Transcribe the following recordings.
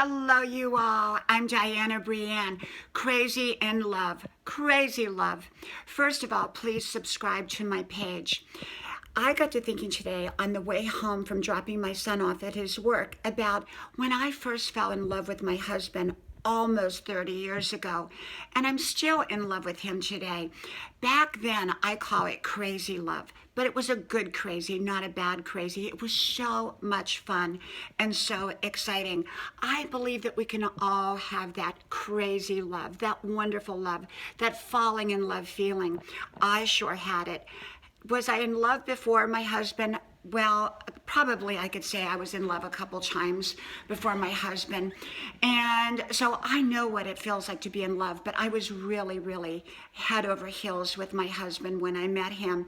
Hello, you all. I'm Diana Brienne. Crazy in love. Crazy love. First of all, please subscribe to my page. I got to thinking today on the way home from dropping my son off at his work about when I first fell in love with my husband almost 30 years ago, and I'm still in love with him today. Back then, I call it crazy love, but it was a good crazy, not a bad crazy. It was so much fun and so exciting. I believe that we can all have that crazy love, that wonderful love, that falling in love feeling. I sure had it. Was I in love before my husband? Well, probably I could say I was in love a couple times before my husband. And so I know what it feels like to be in love, but I was really, really head over heels with my husband when I met him.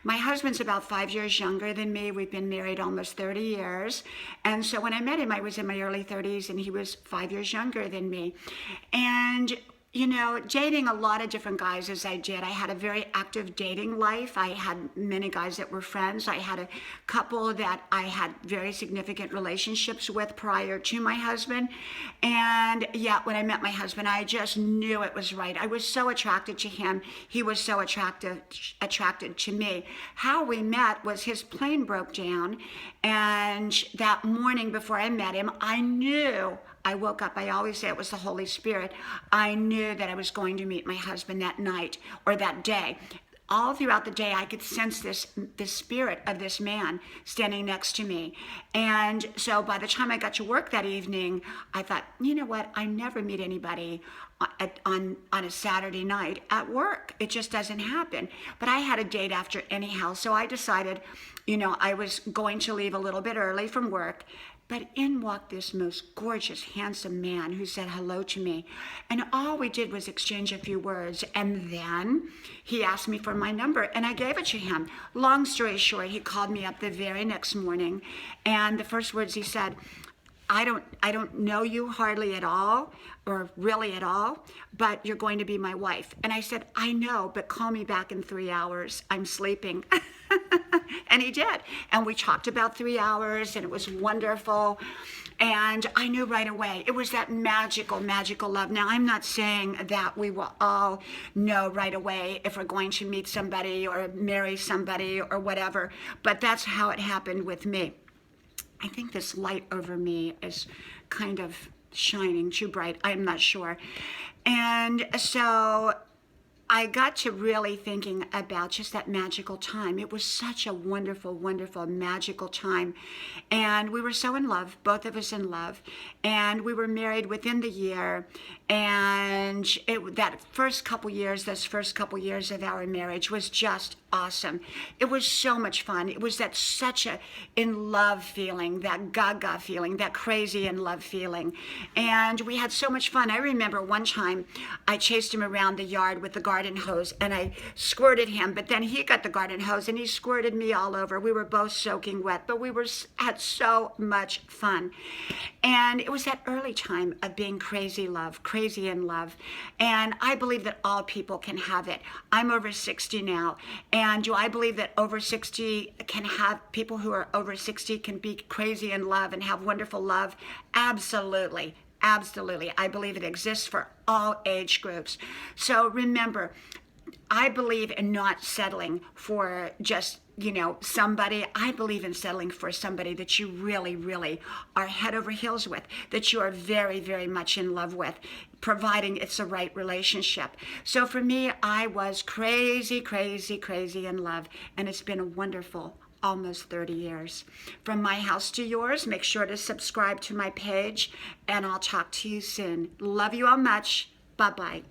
My husband's about 5 years younger than me. We've been married almost 30 years. And so when I met him, I was in my early 30s and he was 5 years younger than me. And you know, dating a lot of different guys as I did. I had a very active dating life. I had many guys that were friends. I had a couple that I had very significant relationships with prior to my husband. And yeah, when I met my husband, I just knew it was right. I was so attracted to him. He was so attracted to me. How we met was his plane broke down. And that morning before I met him, I woke up, I always say it was the Holy Spirit. I knew that I was going to meet my husband that night or that day. All throughout the day, I could sense this spirit of this man standing next to me. And so by the time I got to work that evening, I thought, you know what? I never meet anybody on a Saturday night at work. It just doesn't happen. But I had a date after anyhow, so I decided, I was going to leave a little bit early from work. But in walked this most gorgeous, handsome man who said hello to me. And all we did was exchange a few words. And then he asked me for my number, and I gave it to him. Long story short, he called me up the very next morning. And the first words he said, I don't know you hardly at all, or really at all, but you're going to be my wife. And I said, I know, but call me back in 3 hours. I'm sleeping. And he did. And we talked about 3 hours, and it was wonderful. And I knew right away, it was that magical, magical love. Now, I'm not saying that we will all know right away if we're going to meet somebody or marry somebody or whatever, but that's how it happened with me. I think this light over me is kind of shining too bright. I'm not sure. And so I got to really thinking about just that magical time. It was such a wonderful, wonderful, magical time. And we were so in love, both of us in love. And we were married within the year. And those first couple years of our marriage was just awesome. It was so much fun. It was such a in love feeling, that gaga feeling, that crazy in love feeling. And we had so much fun. I remember one time I chased him around the yard with the garden hose and I squirted him, but then he got the garden hose and he squirted me all over. We were both soaking wet, but we had so much fun. And it was that early time of being crazy in love. And I believe that all people can have it. I'm over 60 now. And do I believe that people who are over 60 can be crazy in love and have wonderful love? Absolutely. Absolutely. I believe it exists for all age groups. So remember, I believe in not settling for just, somebody. I believe in settling for somebody that you really, really are head over heels with, that you are very, very much in love with, providing it's the right relationship. So for me, I was crazy, crazy, crazy in love, and it's been a wonderful almost 30 years. From my house to yours, make sure to subscribe to my page, and I'll talk to you soon. Love you all much. Bye-bye.